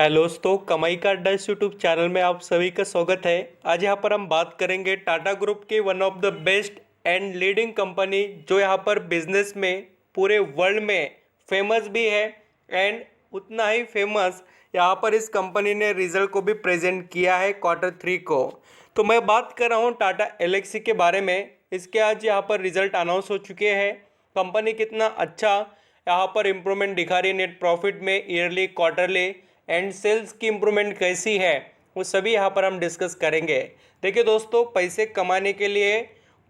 Hello दोस्तों, कमाई का अड्डा इस यूट्यूब चैनल में आप सभी का स्वागत है। आज यहाँ पर हम बात करेंगे टाटा ग्रुप की one of the best and leading company जो यहाँ पर बिजनेस में पूरे वर्ल्ड में फेमस भी है एंड उतना ही फेमस यहाँ पर इस कंपनी ने रिजल्ट को भी प्रेजेंट किया है Q3 को। तो मैं बात कर रहा हूँ टाटा एलेक्सी के बारे में। इसके आज यहाँ पर रिजल्ट अनाउंस हो चुके हैं। कंपनी कितना अच्छा यहाँ पर इम्प्रूवमेंट दिखा रही है नेट प्रॉफिट में, ईयरली, क्वार्टरली एंड सेल्स की इम्प्रूवमेंट कैसी है, वो सभी यहाँ पर हम डिस्कस करेंगे। देखिए दोस्तों, पैसे कमाने के लिए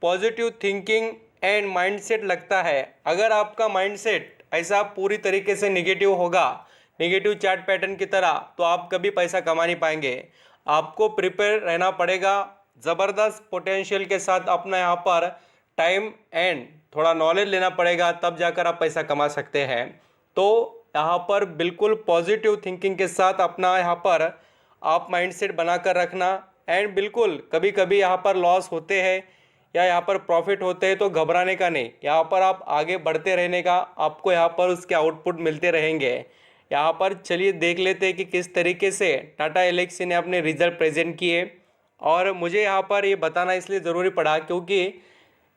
पॉजिटिव थिंकिंग एंड माइंडसेट लगता है। अगर आपका माइंडसेट ऐसा पूरी तरीके से नेगेटिव होगा, नेगेटिव चार्ट पैटर्न की तरह, तो आप कभी पैसा कमा नहीं पाएंगे। आपको प्रिपेयर रहना पड़ेगा, ज़बरदस्त पोटेंशियल के साथ अपना यहाँ पर टाइम एंड थोड़ा नॉलेज लेना पड़ेगा, तब जाकर आप पैसा कमा सकते हैं। तो यहाँ पर बिल्कुल पॉजिटिव थिंकिंग के साथ अपना यहाँ पर आप माइंडसेट बनाकर रखना एंड बिल्कुल कभी कभी यहाँ पर लॉस होते हैं या यहाँ पर प्रॉफिट होते हैं तो घबराने का नहीं, यहाँ पर आप आगे बढ़ते रहने का, आपको यहाँ पर उसके आउटपुट मिलते रहेंगे। यहाँ पर चलिए देख लेते हैं कि किस तरीके से टाटा एलेक्सी ने अपने रिजल्ट प्रेजेंट किए। और मुझे यहाँ पर ये बताना इसलिए ज़रूरी पड़ा क्योंकि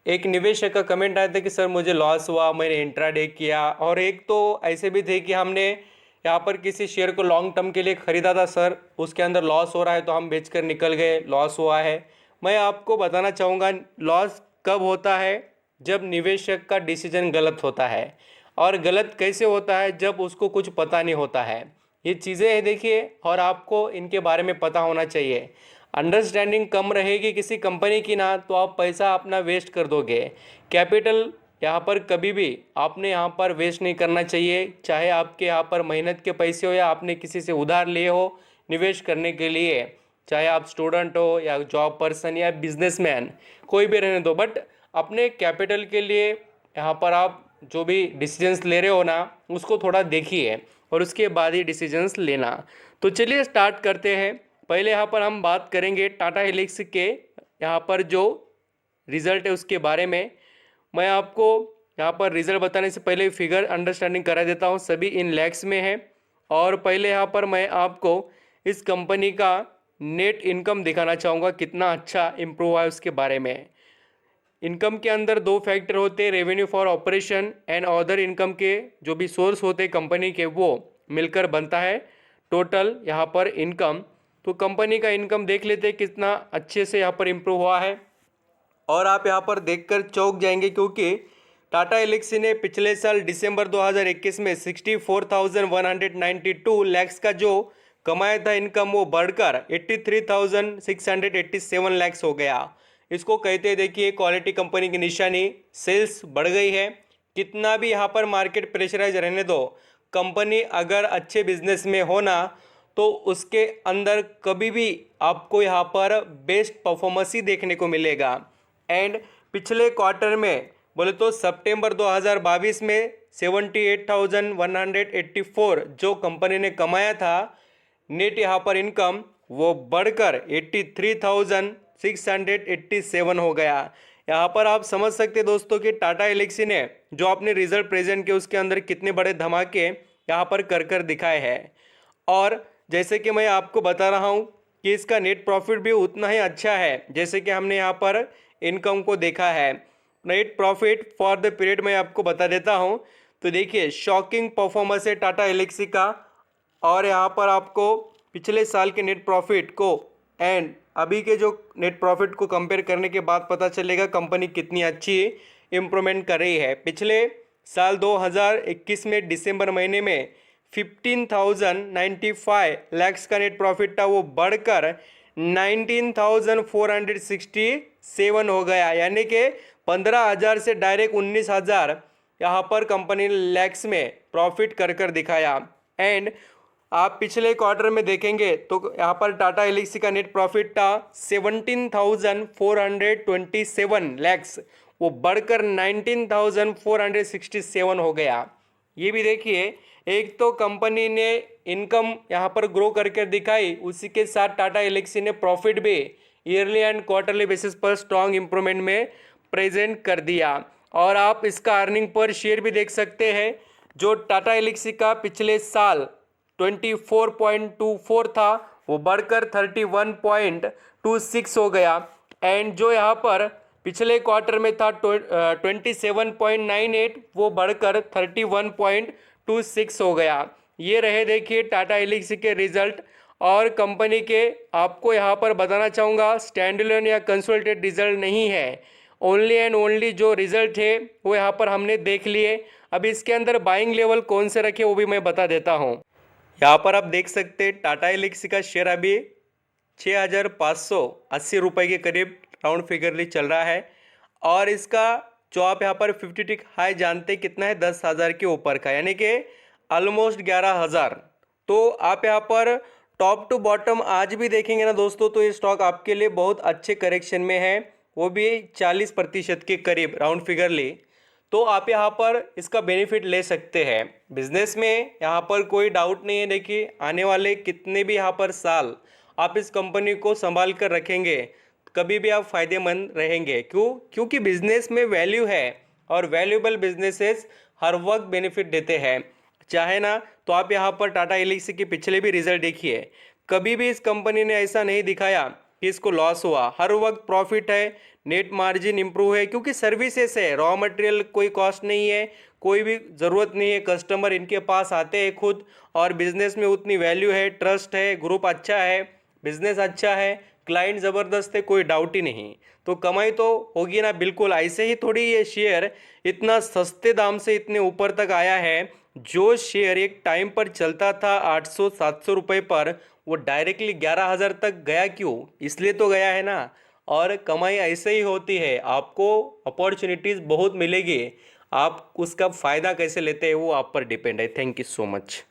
एक निवेशक का कमेंट आया था कि सर मुझे लॉस हुआ, मैंने इंट्राडे किया, और एक तो ऐसे भी थे कि हमने यहाँ पर किसी शेयर को लॉन्ग टर्म के लिए ख़रीदा था सर, उसके अंदर लॉस हो रहा है तो हम बेचकर निकल गए, लॉस हुआ है। मैं आपको बताना चाहूँगा लॉस कब होता है, जब निवेशक का डिसीजन गलत होता है। और गलत कैसे होता है, जब उसको कुछ पता नहीं होता है। ये चीज़ें हैं देखिए, और आपको इनके बारे में पता होना चाहिए। अंडरस्टैंडिंग कम रहेगी किसी कंपनी की ना, तो आप पैसा अपना वेस्ट कर दोगे। कैपिटल यहाँ पर कभी भी आपने यहाँ पर वेस्ट नहीं करना चाहिए, चाहे आपके यहाँ पर मेहनत के पैसे हो या आपने किसी से उधार लिए हो निवेश करने के लिए, चाहे आप स्टूडेंट हो या जॉब पर्सन या बिजनेसमैन, कोई भी रहने दो, बट अपने कैपिटल के लिए यहाँ पर आप जो भी डिसीजंस ले रहे हो ना, उसको थोड़ा देखिए और उसके बाद ही डिसीजंस लेना। तो चलिए स्टार्ट करते हैं। पहले यहाँ पर हम बात करेंगे टाटा एलेक्सी के यहाँ पर जो रिज़ल्ट है उसके बारे में। मैं आपको यहाँ पर रिज़ल्ट बताने से पहले फिगर अंडरस्टैंडिंग करा देता हूँ, सभी इन लैक्स में है। और पहले यहाँ पर मैं आपको इस कंपनी का नेट इनकम दिखाना चाहूँगा, कितना अच्छा इम्प्रूव हुआ है उसके बारे में। इनकम के अंदर दो फैक्टर होते हैं, revenue for operation and other income के जो भी सोर्स होते हैं कंपनी के, वो मिलकर बनता है टोटल यहाँ पर इनकम। तो कंपनी का इनकम देख लेते हैं कितना अच्छे से यहाँ पर इम्प्रूव हुआ है। और आप यहाँ पर देखकर चौंक जाएंगे क्योंकि टाटा एलेक्सी ने पिछले साल दिसंबर 2021 में 64,192 लैक्स का जो कमाया था इनकम, वो बढ़कर 83,687 लैक्स हो गया। इसको कहते हैं देखिए क्वालिटी कंपनी की निशानी, सेल्स बढ़ गई है। कितना भी यहाँ पर मार्केट प्रेशराइज रहने दो, कंपनी अगर अच्छे बिजनेस में हो ना, तो उसके अंदर कभी भी आपको यहाँ पर बेस्ट परफॉर्मेंस ही देखने को मिलेगा। एंड पिछले क्वार्टर में बोले तो सितंबर 2022 में 78,184 जो कंपनी ने कमाया था नेट यहाँ पर इनकम, वो बढ़कर 83,687 हो गया। यहाँ पर आप समझ सकते दोस्तों कि टाटा एलेक्सी ने जो अपने रिजल्ट प्रेजेंट किए उसके अंदर कितने बड़े धमाके यहाँ पर कर दिखाए हैं। और जैसे कि मैं आपको बता रहा हूँ कि इसका नेट प्रॉफिट भी उतना ही अच्छा है जैसे कि हमने यहाँ पर इनकम को देखा है। Net profit for the period मैं आपको बता देता हूँ। तो देखिए शॉकिंग परफॉर्मेंस है टाटा एलेक्सी का। और यहाँ पर आपको पिछले साल के नेट प्रॉफिट को एंड अभी के जो नेट प्रॉफिट को कंपेयर करने के बाद पता चलेगा कंपनी कितनी अच्छी इम्प्रूवमेंट कर रही है। पिछले साल 2021 में दिसंबर महीने में 15,095 लैक्स का नेट प्रॉफिट था, वो बढ़कर 19,467 हो गया, यानी कि 15,000 से डायरेक्ट 19,000 यहाँ पर कंपनी लैक्स में प्रॉफिट कर दिखाया। एंड आप पिछले क्वार्टर में देखेंगे तो यहाँ पर टाटा एलेक्सी का नेट प्रॉफिट था 17,427 लैक्स, वो बढ़कर 19,467 हो गया। ये भी देखिए, एक तो कंपनी ने इनकम यहाँ पर ग्रो करके दिखाई, उसी के साथ टाटा एलेक्सी ने प्रॉफिट भी ईयरली एंड क्वार्टरली बेसिस पर स्ट्रॉन्ग इम्प्रूवमेंट में प्रेजेंट कर दिया। और आप इसका अर्निंग पर शेयर भी देख सकते हैं, जो टाटा एलेक्सी का पिछले साल 24.24 था वो बढ़कर 31.26 हो गया। एंड जो यहाँ पर पिछले क्वार्टर में था 27.98 वो बढ़कर 31.26 हो गया। ये रहे देखिए टाटा एल्क्सी के रिजल्ट। और कंपनी के आपको यहाँ पर बताना चाहूँगा स्टैंडअलोन या कंसोलिडेटेड रिजल्ट नहीं है, ओनली एंड ओनली जो रिजल्ट है वो यहाँ पर हमने देख लिए। अब इसके अंदर बाइंग लेवल कौन से रखे वो भी मैं बता देता हूँ। यहाँ पर आप देख सकते हैं टाटा एल्क्सी का शेयर अभी 6,580 रुपये के करीब राउंड फिगरली चल रहा है। और इसका जो आप यहाँ पर 50 टिक हाई जानते हैं कितना है, 10,000 के ऊपर का, यानी कि ऑलमोस्ट 11,000। तो आप यहाँ पर टॉप टू बॉटम आज भी देखेंगे ना दोस्तों, तो ये स्टॉक आपके लिए बहुत अच्छे करेक्शन में है, वो भी 40% के करीब राउंड फिगरली। तो आप यहाँ पर इसका बेनिफिट ले सकते हैं। बिजनेस में यहाँ पर कोई डाउट नहीं है। देखिए आने वाले कितने भी यहाँ पर साल आप इस कंपनी को संभाल कर रखेंगे, कभी भी आप फायदेमंद रहेंगे। क्योंकि बिजनेस में वैल्यू है और वैल्यूएबल बिजनेसेस हर वक्त बेनिफिट देते हैं। चाहे ना तो आप यहाँ पर टाटा एल्क्सी के पिछले भी रिजल्ट देखिए, कभी भी इस कंपनी ने ऐसा नहीं दिखाया कि इसको लॉस हुआ, हर वक्त प्रॉफिट है, नेट मार्जिन इंप्रूव है, क्योंकि सर्विसेज है, रॉ मटेरियल कोई कॉस्ट नहीं है, कोई भी ज़रूरत नहीं है, कस्टमर इनके पास आते हैं खुद। और बिजनेस में उतनी वैल्यू है, ट्रस्ट है, ग्रुप अच्छा है, बिजनेस अच्छा है, क्लाइंट ज़बरदस्त है, कोई डाउट ही नहीं। तो कमाई तो होगी ना, बिल्कुल। ऐसे ही थोड़ी ये शेयर इतना सस्ते दाम से इतने ऊपर तक आया है। जो शेयर एक टाइम पर चलता था 800-700 रुपये पर, वो डायरेक्टली 11,000 तक गया क्यों? इसलिए तो गया है ना। और कमाई ऐसे ही होती है, आपको अपॉर्चुनिटीज़ बहुत मिलेगी, आप उसका फ़ायदा कैसे लेते हैं वो आप पर डिपेंड है। Thank you so much.